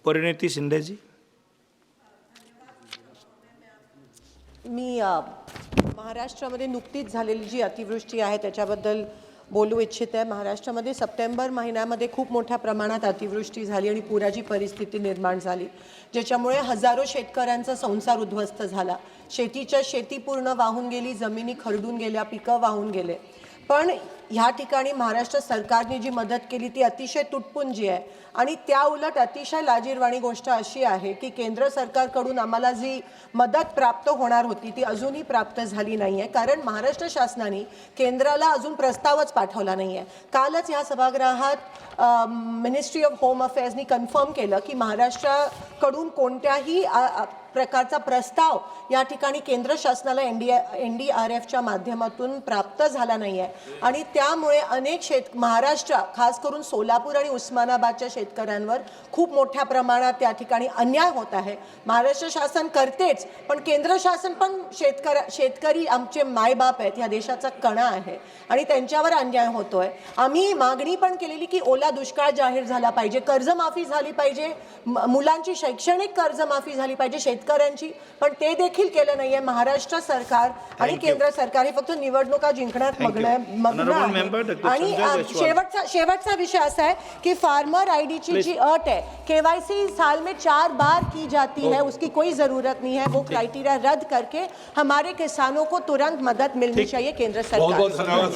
परिणिती शिंदेजी. मी महाराष्ट्रामध्ये नुकतीच झालेली जी अतिवृष्टी आहे त्याच्याबद्दल बोलू इच्छित आहे. महाराष्ट्रामध्ये सप्टेंबर महिन्यामध्ये खूप मोठ्या प्रमाणात अतिवृष्टी झाली आणि पुराची परिस्थिती निर्माण झाली, ज्याच्यामुळे हजारो शेतकऱ्यांचा संसार उद्ध्वस्त झाला. शेती पूर्ण वाहून गेली, जमिनी खरडून गेल्या, पिकं वाहून गेले. पण ह्या ठिकाणी महाराष्ट्र सरकारने जी मदत केली ती अतिशय तुटपुंजी आहे. आणि त्या उलट अतिशय लाजिरवाणी गोष्ट अशी आहे की केंद्र सरकारकडून आम्हाला जी मदत प्राप्त होणार होती ती अजूनही प्राप्त झाली नाही आहे, कारण शासनाने केंद्राला अजून प्रस्तावच पाठवला नाही आहे. कालच ह्या सभागृहात मिनिस्ट्री ऑफ होम अफेअर्सनी कन्फर्म केलं की महाराष्ट्राकडून कोणत्याही प्रकारचा प्रस्ताव या ठिकाणी केंद्र शासनाला NDRFच्या माध्यमातून प्राप्त झाला नाही आहे. आणि त्यामुळे अनेक महाराष्ट्र, खास करून सोलापूर आणि उस्मानाबादच्या शेतकऱ्यांवर खूप मोठ्या प्रमाणात त्या ठिकाणी अन्याय होत आहे. महाराष्ट्र शासन करतेच, पण केंद्र शासन पण शेतकरी आमचे मायबाप आहेत, या देशाचा कणा आहे आणि त्यांच्यावर अन्याय होतोय. आम्ही मागणी पण केलेली की ओला दुष्काळ जाहीर झाला पाहिजे, कर्जमाफी झाली पाहिजे, मुलांची शैक्षणिक कर्जमाफी झाली पाहिजे शेतकऱ्यांची, पण ते देखील केलं नाहीये. महाराष्ट्र सरकार आणि केंद्र सरकार हे फक्त निवडणुका जिंकण्यात मग्न आहे. आणि शेवटचा विषय असा आहे की फार्मर आईडीची जी अट है KYC साल में 4 बार की जाती है, उसकी कोई जरूरत नहीं है. वो क्राइटेरिया रद्द करके हमारे किसानों को तुरंत मदद मिलनी चाहिए केंद्र सरकार.